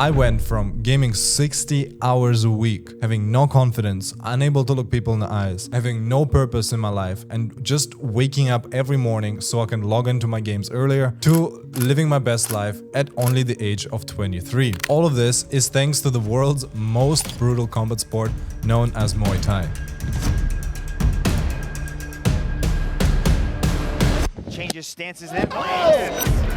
I went from gaming 60 hours a week, having no confidence, unable to look people in the eyes, having no purpose in my life, and just waking up every morning so I can log into my games earlier, to living my best life at only the age of 23. All of this is thanks to the world's most brutal combat sport known as Muay Thai. Changes stances and lands.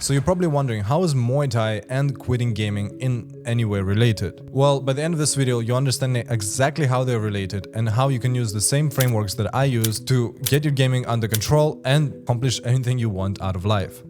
So you're probably wondering, how is Muay Thai and quitting gaming in any way related? Well, by the end of this video, you understand exactly how they're related and how you can use the same frameworks that I use to get your gaming under control and accomplish anything you want out of life.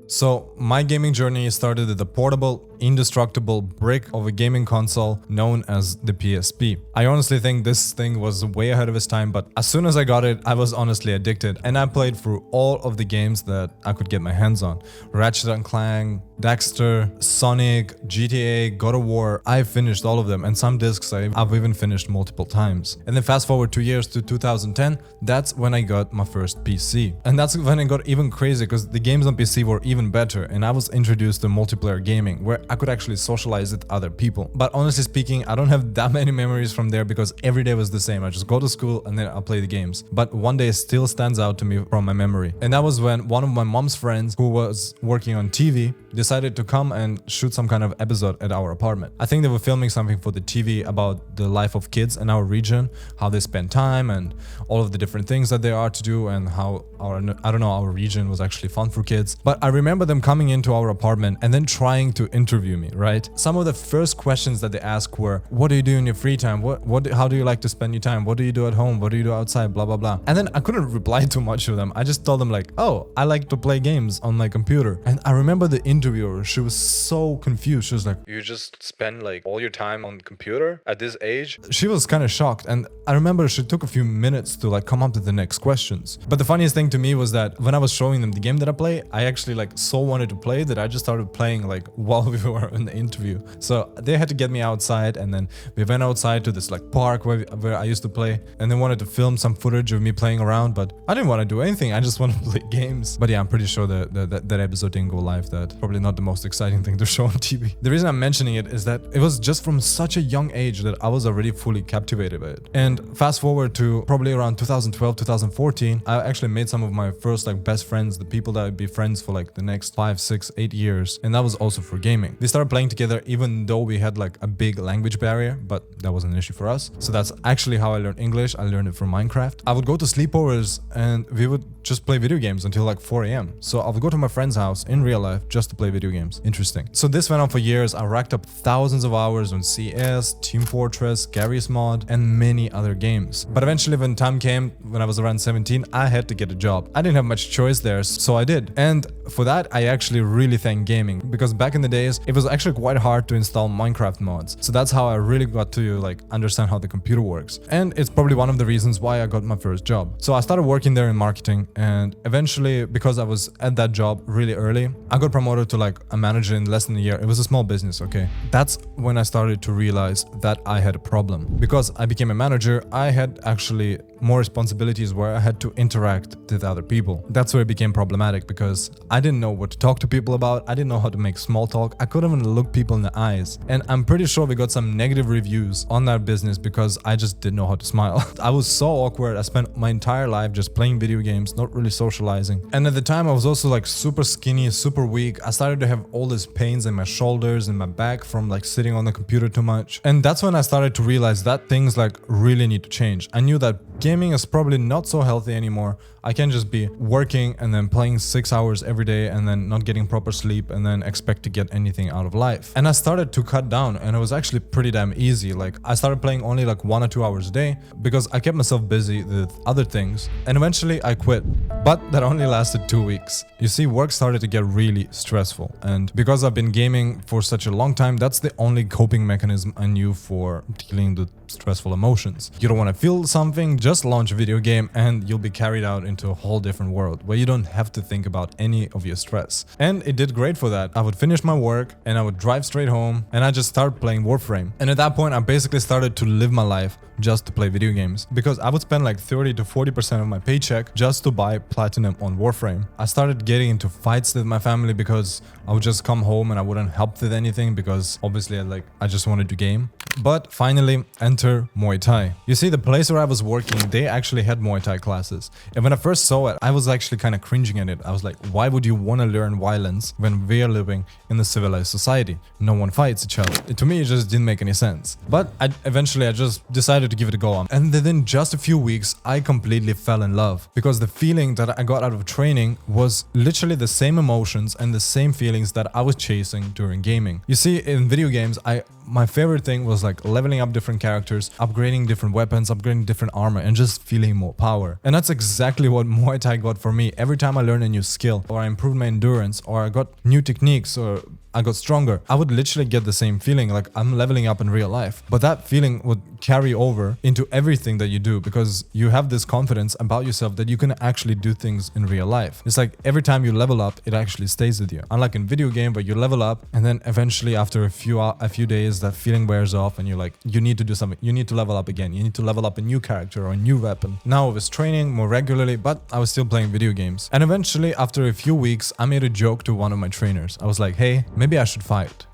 So my gaming journey started with a portable, indestructible brick of a gaming console known as the PSP. I honestly think this thing was way ahead of its time, but as soon as I got it, I was honestly addicted, and I played through all of the games that I could get my hands on. Ratchet & Clank, Dexter, Sonic, GTA, God of War. I finished all of them, and some discs I've even finished multiple times. And then fast forward 2 years to 2010, that's when I got my first PC. And that's when it got even crazy, because the games on PC were even better, and I was introduced to multiplayer gaming, where I could actually socialize with other people. But honestly speaking, I don't have that many memories from there, because every day was the same. I just go to school and then I'll play the games. But one day still stands out to me from my memory. And that was when one of my mom's friends, who was working on TV, decided to come and shoot some kind of episode at our apartment. I think they were filming something for the TV about the life of kids in our region, how they spend time and all of the different things that there are to do, and how our region was actually fun for kids. But I remember them coming into our apartment and then trying to interview me, right? Some of the first questions that they asked were, what do you do in your free time? How do you like to spend your time? What do you do at home? What do you do outside? Blah, blah, blah. And then I couldn't reply to much of them. I just told them like, oh, I like to play games on my computer. And I remember the interviewer, she was so confused. She was like, you just spend like all your time on the computer at this age? She was kind of shocked. And I remember she took a few minutes to like come up with the next questions. But the funniest thing to me was that when I was showing them the game that I play, I actually like so wanted to play that I just started playing like while we were in the interview. So they had to get me outside, and then we went outside to this like park where I used to play, and they wanted to film some footage of me playing around, but I didn't want to do anything. I just wanted to play games. But yeah, I'm pretty sure that episode didn't go live. That's probably not the most exciting thing to show on TV. The reason I'm mentioning it is that it was just from such a young age that I was already fully captivated by it. And fast forward to probably around 2012, 2014, I actually made some of my first like best friends, the people that would be friends for like the next 5, 6, 8 years. And that was also for gaming. We started playing together even though we had like a big language barrier, but that wasn't an issue for us. So that's actually how I learned English. I learned it from Minecraft. I would go to sleepovers and we would just play video games until like 4 a.m. So I would go to my friend's house in real life just to play video games. Interesting. So this went on for years. I racked up thousands of hours on CS, Team Fortress, Garry's Mod, and many other games. But eventually when time came, when I was around 17, I had to get a job. I didn't have much choice there, so I did. And for that, I actually really thank gaming, because back in the days, it was actually quite hard to install Minecraft mods. So that's how I really got to like understand how the computer works. And it's probably one of the reasons why I got my first job. So I started working there in marketing, and eventually, because I was at that job really early, I got promoted to like a manager in less than a year. It was a small business, okay? That's when I started to realize that I had a problem. Because I became a manager, I had actually more responsibilities where I had to interact with other people. That's where it became problematic, because I didn't know what to talk to people about. I didn't know how to make small talk. I couldn't even look people in the eyes. And I'm pretty sure we got some negative reviews on that business because I just didn't know how to smile. I was so awkward. I spent my entire life just playing video games, not really socializing. And at the time I was also like super skinny, super weak. I started to have all these pains in my shoulders and my back from like sitting on the computer too much. And that's when I started to realize that things like really need to change. I knew that gaming is probably not so healthy anymore. I can't just be working and then playing 6 hours every day and then not getting proper sleep and then expect to get anything out of life. And I started to cut down, and it was actually pretty damn easy. Like I started playing only like 1 or 2 hours a day because I kept myself busy with other things, and eventually I quit. But that only lasted 2 weeks. You see, work started to get really stressful, and because I've been gaming for such a long time, that's the only coping mechanism I knew for dealing with stressful emotions. You don't want to feel something, just launch a video game and you'll be carried out into a whole different world where you don't have to think about any of your stress. And it did great for that. I would finish my work and I would drive straight home and I just started playing Warframe. And at that point, I basically started to live my life just to play video games, because I would spend like 30 to 40% of my paycheck just to buy platinum on Warframe. I started getting into fights with my family because I would just come home and I wouldn't help with anything because obviously I just wanted to game. But finally, enter Muay Thai. You see, the place where I was working, they actually had Muay Thai classes. And when I first saw it, I was actually kind of cringing at it. I was like, why would you want to learn violence when we are living in a civilized society? No one fights each other. To me, it just didn't make any sense. But eventually I just decided to give it a go. And within just a few weeks, I completely fell in love, because the feeling that I got out of training was literally the same emotions and the same feelings that I was chasing during gaming. You see, in video games, my favorite thing was like leveling up different characters, upgrading different weapons, upgrading different armor, and just feeling more power. And that's exactly what Muay Thai got for me. Every time I learned a new skill, or I improved my endurance, or I got new techniques, or I got stronger, I would literally get the same feeling like I'm leveling up in real life. But that feeling would carry over into everything that you do, because you have this confidence about yourself that you can actually do things in real life. It's like every time you level up, it actually stays with you. Unlike in video game where you level up and then eventually after a few days that feeling wears off and you're like, you need to do something. You need to level up again. You need to level up a new character or a new weapon. Now I was training more regularly, but I was still playing video games. And eventually after a few weeks, I made a joke to one of my trainers. I was like, hey, maybe I should fight.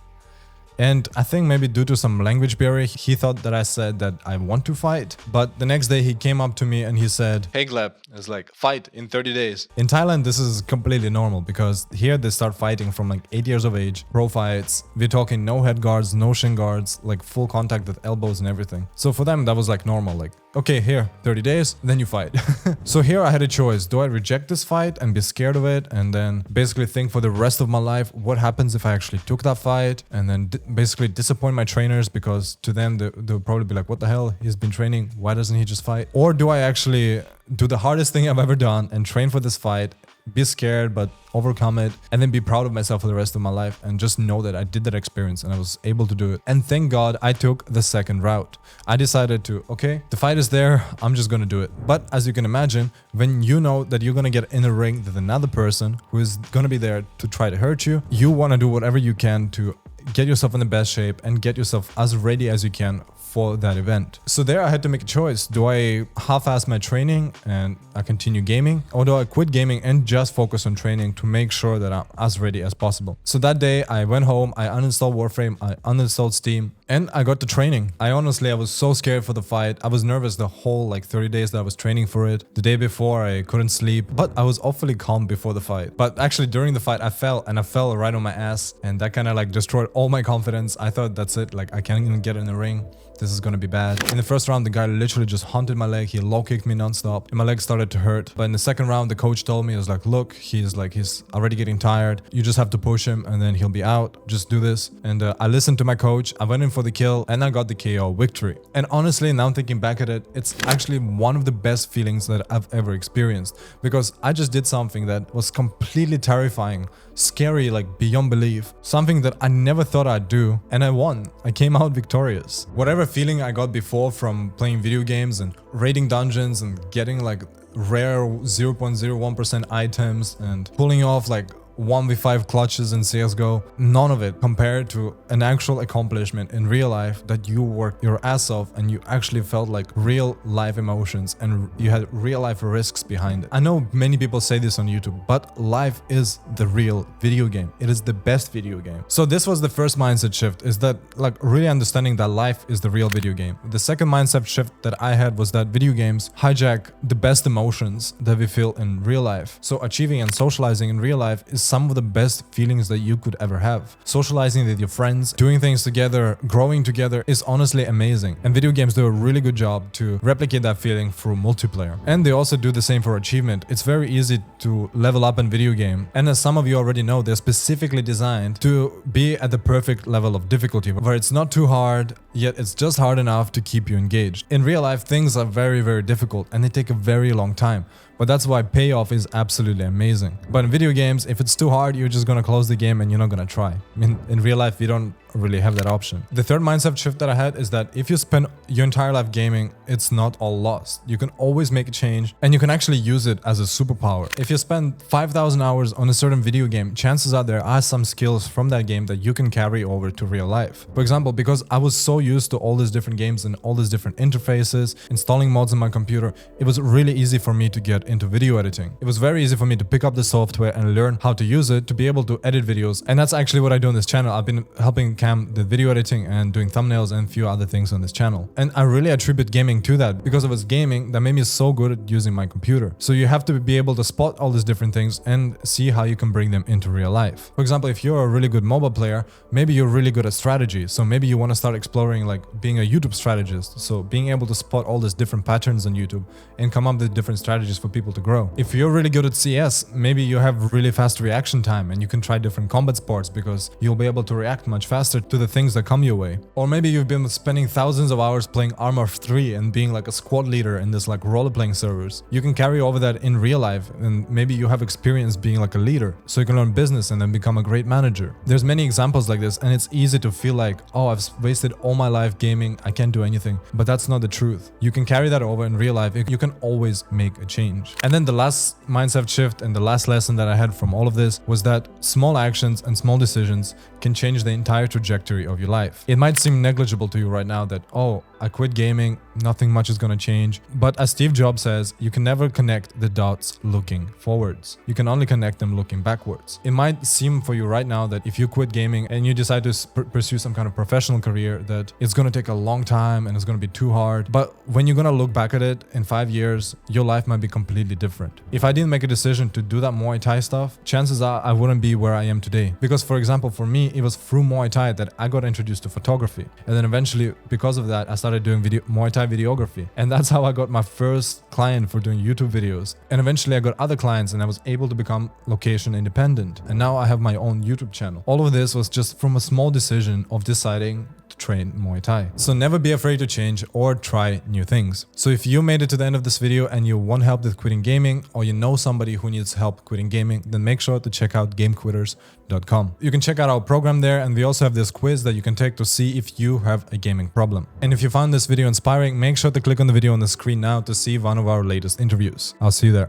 And I think maybe due to some language barrier, he thought that I said that I want to fight. But the next day he came up to me and he said, hey Gleb, it's like fight in 30 days. In Thailand, this is completely normal, because here they start fighting from like 8 years of age, pro fights. We're talking no head guards, no shin guards, like full contact with elbows and everything. So for them, that was like normal, like, okay, here, 30 days, then you fight. So here I had a choice. Do I reject this fight and be scared of it and then basically think for the rest of my life, what happens if I actually took that fight, and then basically disappoint my trainers, because to them, they'll probably be like, what the hell? He's been training. Why doesn't he just fight? Or do I actually do the hardest thing I've ever done and train for this fight, be scared, but overcome it, and then be proud of myself for the rest of my life and just know that I did that experience and I was able to do it. And thank God I took the second route. I decided to, okay, the fight is there, I'm just gonna do it. But as you can imagine, when you know that you're gonna get in a ring with another person who is gonna be there to try to hurt you, you wanna do whatever you can to get yourself in the best shape and get yourself as ready as you can for that event. So there I had to make a choice. Do I half-ass my training and I continue gaming, or do I quit gaming and just focus on training to make sure that I'm as ready as possible? So that day I went home, I uninstalled Warframe, I uninstalled Steam, and I got to training. I was so scared for the fight. I was nervous the whole like 30 days that I was training for it. The day before I couldn't sleep, but I was awfully calm before the fight. But actually during the fight I fell right on my ass, and that kind of like destroyed all my confidence. I thought that's it, like I can't even get in the ring. This is gonna be bad. In the first round, the guy literally just haunted my leg. He low kicked me nonstop and my leg started to hurt. But in the second round, the coach told me, he was like, look, he's already getting tired. You just have to push him and then he'll be out. Just do this. And I listened to my coach. I went in for the kill and I got the KO victory. And honestly, now thinking back at it, it's actually one of the best feelings that I've ever experienced, because I just did something that was completely terrifying, scary, like beyond belief, something that I never thought I'd do, and I won. I came out victorious. Whatever feeling I got before from playing video games and raiding dungeons and getting like rare 0.01% items and pulling off like 1v5 clutches in CSGO, none of it compared to an actual accomplishment in real life that you worked your ass off and you actually felt like real life emotions and you had real life risks behind it. I know many people say this on YouTube, but life is the real video game. It is the best video game. So this was the first mindset shift, is that like really understanding that life is the real video game. The second mindset shift that I had was that video games hijack the best emotions that we feel in real life. So achieving and socializing in real life is some of the best feelings that you could ever have. Socializing with your friends, doing things together, growing together is honestly amazing. And video games do a really good job to replicate that feeling through multiplayer. And they also do the same for achievement. It's very easy to level up in video game. And as some of you already know, they're specifically designed to be at the perfect level of difficulty, where it's not too hard, yet it's just hard enough to keep you engaged. In real life, things are very, very difficult and they take a very long time. But that's why payoff is absolutely amazing. But in video games, if it's too hard, you're just gonna close the game and you're not gonna try. I mean, in real life, we don't really have that option. The third mindset shift that I had is that if you spend your entire life gaming, it's not all lost. You can always make a change and you can actually use it as a superpower. If you spend 5,000 hours on a certain video game, chances are there are some skills from that game that you can carry over to real life. For example, because I was so used to all these different games and all these different interfaces, installing mods on my computer, it was really easy for me to get into video editing. It was very easy for me to pick up the software and learn how to use it to be able to edit videos. And that's actually what I do on this channel. I've been helping Cam the video editing and doing thumbnails and a few other things on this channel. And I really attribute gaming to that because it was gaming that made me so good at using my computer. So you have to be able to spot all these different things and see how you can bring them into real life. For example, if you're a really good mobile player, maybe you're really good at strategy. So maybe you want to start exploring like being a YouTube strategist. So being able to spot all these different patterns on YouTube and come up with different strategies for people to grow. If you're really good at CS, maybe you have really fast reaction time and you can try different combat sports because you'll be able to react much faster to the things that come your way. Or maybe you've been spending thousands of hours playing Arma 3 and being like a squad leader in this like role-playing servers. You can carry over that in real life and maybe you have experience being like a leader so you can learn business and then become a great manager. There's many examples like this and it's easy to feel like, oh, I've wasted all my life gaming, I can't do anything. But that's not the truth. You can carry that over in real life. You can always make a change. And then the last mindset shift and the last lesson that I had from all of this was that small actions and small decisions can change the entire trajectory of your life. It might seem negligible to you right now that, oh, I quit gaming, nothing much is gonna change. But as Steve Jobs says, you can never connect the dots looking forwards. You can only connect them looking backwards. It might seem for you right now that if you quit gaming and you decide to pursue some kind of professional career, that it's gonna take a long time and it's gonna be too hard. But when you're gonna look back at it in 5 years, your life might be completely different. If I didn't make a decision to do that Muay Thai stuff, chances are I wouldn't be where I am today. Because for example, for me, it was through Muay Thai that I got introduced to photography. And then eventually, because of that, I started doing Muay Thai videography. And that's how I got my first client for doing YouTube videos. And eventually I got other clients and I was able to become location independent. And now I have my own YouTube channel. All of this was just from a small decision of deciding to train Muay Thai. So never be afraid to change or try new things. So if you made it to the end of this video and you want help with quitting gaming, or you know somebody who needs help quitting gaming, then make sure to check out gamequitters.com. You can check out our program there, and we also have this quiz that you can take to see if you have a gaming problem. And if you found this video inspiring, make sure to click on the video on the screen now to see one of our latest interviews. I'll see you there.